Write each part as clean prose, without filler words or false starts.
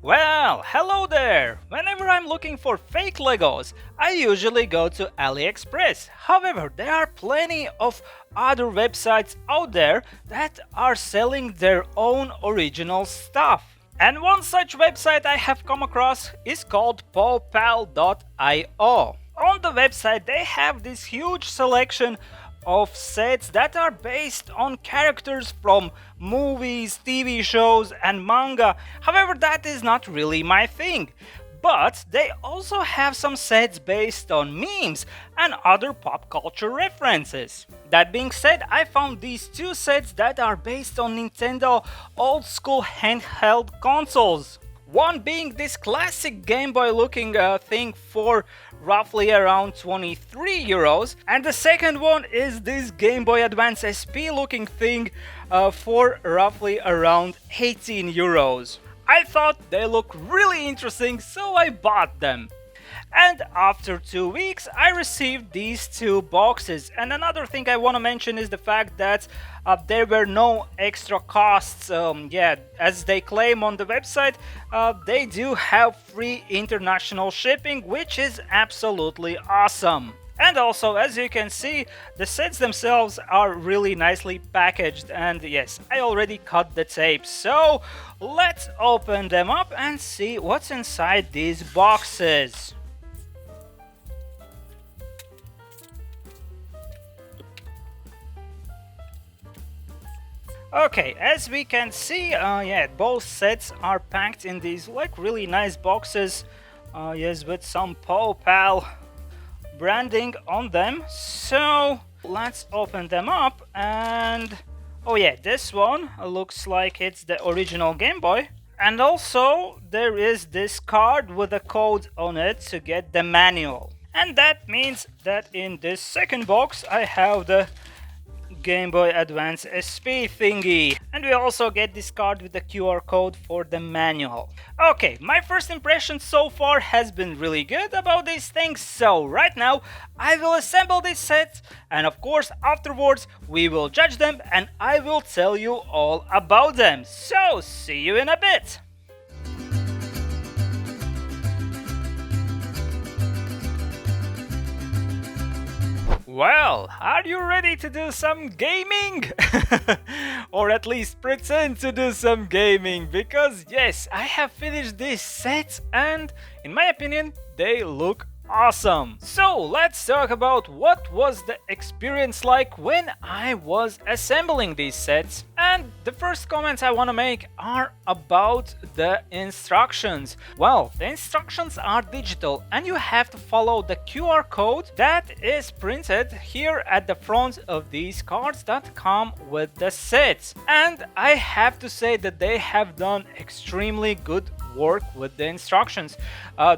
Well, hello there! Whenever I'm looking for fake Legos, I usually go to AliExpress. However, there are plenty of other websites out there that are selling their own original stuff. And one such website I have come across is called Popal.io. On the website, they have this huge selection of sets that are based on characters from movies, TV shows, and manga. However, that is not really my thing. But they also have some sets based on memes and other pop culture references. That being said, I found these two sets that are based on Nintendo old school handheld consoles. One being this classic Game Boy looking thing for roughly around 23 euros, and the second one is this Game Boy Advance SP looking thing for roughly around 18 euros. I thought they look really interesting, so I bought them. And after 2 weeks, I received these two boxes. And another thing I want to mention is the fact that there were no extra costs. As they claim on the website, they do have free international shipping, which is absolutely awesome. And also, as you can see, the sets themselves are really nicely packaged, and yes, I already cut the tape. So let's open them up and see what's inside these boxes. Okay, as we can see, both sets are packed in these like really nice boxes, yes, with some Popal branding on them. So let's open them up, and oh yeah, this one looks like it's the original Game Boy. And also there is this card with a code on it to get the manual. And that means that in this second box I have the Game Boy Advance SP thingy, and we also get this card with the QR code for the manual. Okay, my first impression so far has been really good about these things, so right now I will assemble this set, and of course afterwards we will judge them and I will tell you all about them. So see you in a bit. Well, are you ready to do some gaming? Or at least pretend to do some gaming, because yes, I have finished these sets and in my opinion they look awesome. So let's talk about what was the experience like when I was assembling these sets. And the first comments I want to make are about the instructions. Well, the instructions are digital and you have to follow the QR code that is printed here at the front of these cards that come with the sets. And I have to say that they have done extremely good work with the instructions.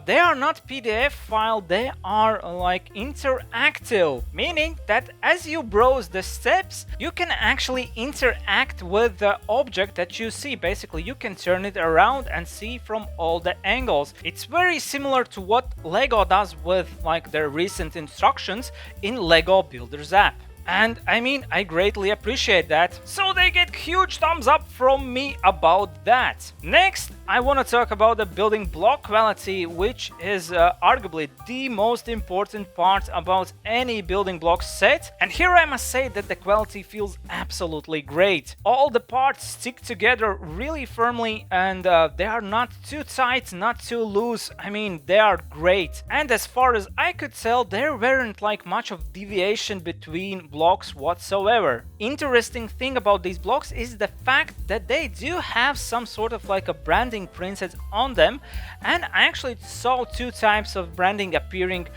They are not PDF file, they are like interactive, meaning that as you browse the steps, you can actually interact with the object that you see. Basically, you can turn it around and see from all the angles. It's very similar to what Lego does with like their recent instructions in Lego Builders app. And I mean, I greatly appreciate that. So they get huge thumbs up from me about that. Next, I want to talk about the building block quality, which is arguably the most important part about any building block set. And here I must say that the quality feels absolutely great. All the parts stick together really firmly, and they are not too tight, not too loose. I mean, they are great. And as far as I could tell, there weren't like much of deviation between blocks whatsoever. Interesting thing about these blocks is the fact that they do have some sort of like a branding printed on them, and I actually saw two types of branding appearing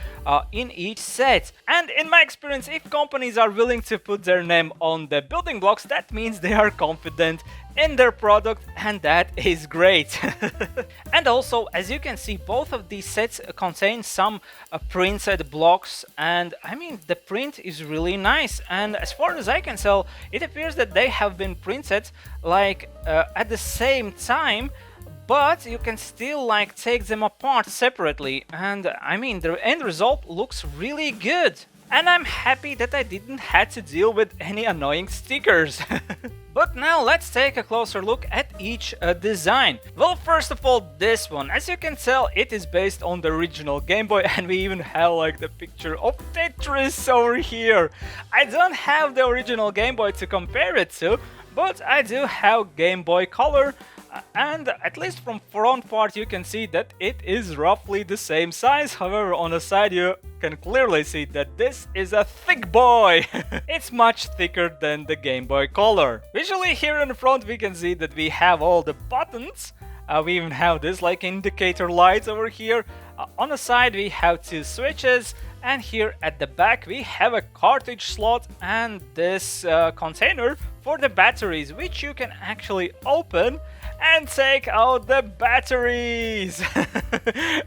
in each set. And in my experience, if companies are willing to put their name on the building blocks, that means they are confident in their product, and that is great. And also, as you can see, both of these sets contain some printed blocks, and I mean, the print is really nice. And as far as I can tell, it appears that they have been printed like at the same time, but you can still like take them apart separately. And I mean, the end result looks really good. and I'm happy that I didn't have to deal with any annoying stickers. But now let's take a closer look at each design. Well, first of all, this one. As you can tell, it is based on the original Game Boy, and we even have like the picture of Tetris over here. I don't have the original Game Boy to compare it to, but I do have Game Boy Color, and at least from front part you can see that it is roughly the same size. However, on the side you can clearly see that this is a thick boy. It's much thicker than the Game Boy Color. Visually, here in the front we can see that we have all the buttons. We even have this like indicator lights over here. On the side we have two switches, and here at the back we have a cartridge slot and this container for the batteries, which you can actually open and take out the batteries.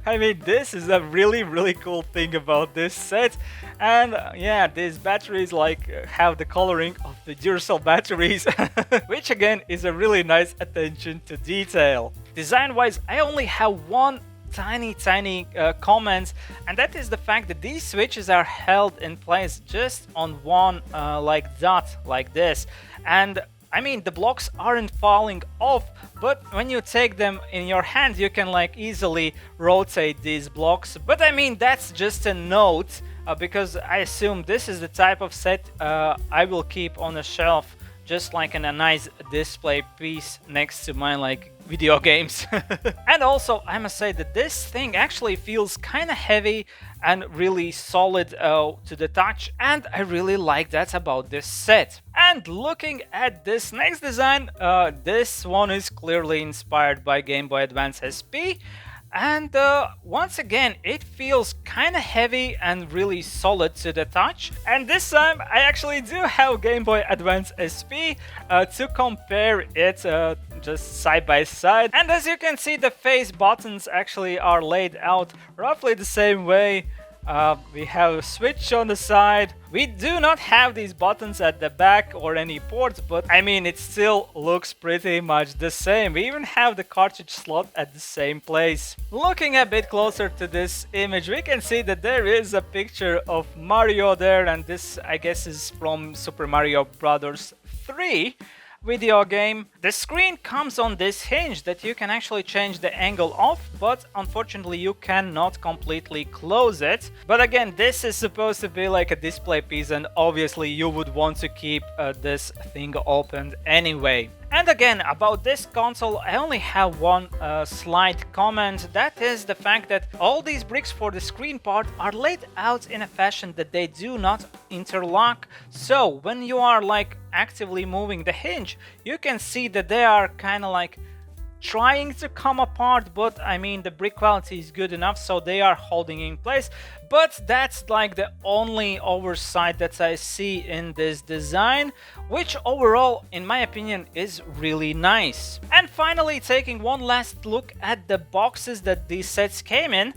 I mean, this is a really cool thing about this set. And yeah, these batteries like have the coloring of the Duracell batteries, which again is a really nice attention to detail. Design wise, I only have one tiny comment, and that is the fact that these switches are held in place just on one like dot like this. And I mean, the blocks aren't falling off, but when you take them in your hand you can like easily rotate these blocks. But I mean, that's just a note, because I assume this is the type of set I will keep on a shelf, just like in a nice display piece next to my like video games. And also I must say that this thing actually feels kind of heavy and really solid to the touch, and I really like that about this set. And looking at this next design, this one is clearly inspired by Game Boy Advance SP. And once again, it feels kind of heavy and really solid to the touch. And this time I actually do have Game Boy Advance SP to compare it just side by side. And as you can see, the face buttons actually are laid out roughly the same way. We have a switch on the side. We do not have these buttons at the back or any ports, but I mean, it still looks pretty much the same. We even have the cartridge slot at the same place. Looking a bit closer to this image, we can see that there is a picture of Mario there, and this I guess is from Super Mario Bros. 3 video game. The screen comes on this hinge that you can actually change the angle of, but unfortunately you cannot completely close it. But again, this is supposed to be like a display piece, and obviously you would want to keep this thing opened anyway. And again, about this console, I only have one slight comment. That is the fact that all these bricks for the screen part are laid out in a fashion that they do not interlock. So when you are like actively moving the hinge, you can see that they are kind of like trying to come apart, but I mean, the brick quality is good enough, so they are holding in place. But that's like the only oversight that I see in this design, which overall, in my opinion, is really nice. And finally, taking one last look at the boxes that these sets came in,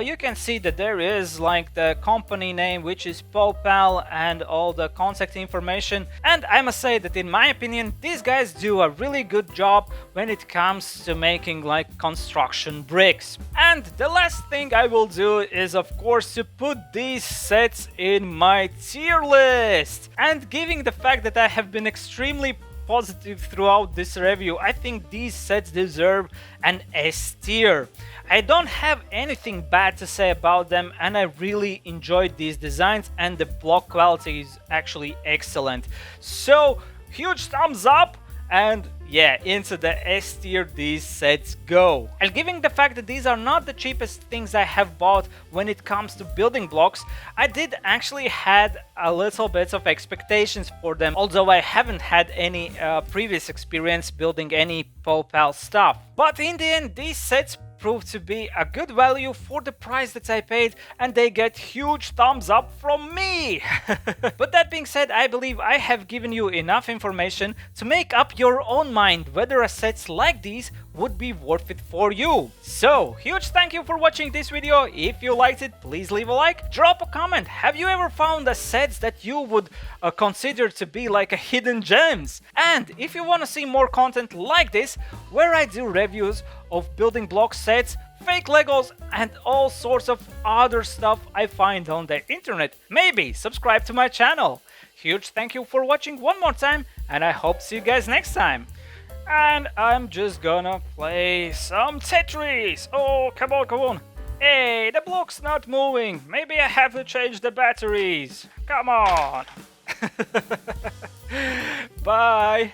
you can see that there is like the company name, which is Popal, and all the contact information. And I must say that in my opinion, these guys do a really good job when it comes to making like construction bricks. And the last thing I will do is of course to put these sets in my tier list. And given the fact that I have been extremely positive throughout this review, I think these sets deserve an S tier. I don't have anything bad to say about them, and I really enjoyed these designs, and the block quality is actually excellent. So huge thumbs up, and yeah, into the S tier these sets go. And given the fact that these are not the cheapest things I have bought when it comes to building blocks, I did actually had a little bit of expectations for them, although I haven't had any previous experience building any Popal stuff. But in the end, these sets proved to be a good value for the price that I paid, and they get huge thumbs up from me. But that being said, I believe I have given you enough information to make up your own mind whether a sets like these would be worth it for you. So, huge thank you for watching this video. If you liked it, please leave a like, drop a comment. Have you ever found a sets that you would consider to be like a hidden gems? And if you want to see more content like this, where I do reviews of building block sets fake Legos, and all sorts of other stuff I find on the internet. Maybe subscribe to my channel. Huge thank you for watching one more time, and I hope to see you guys next time. And I'm just gonna play some Tetris. Oh, come on, come on. Hey, the block's not moving. Maybe I have to change the batteries. Come on. Bye.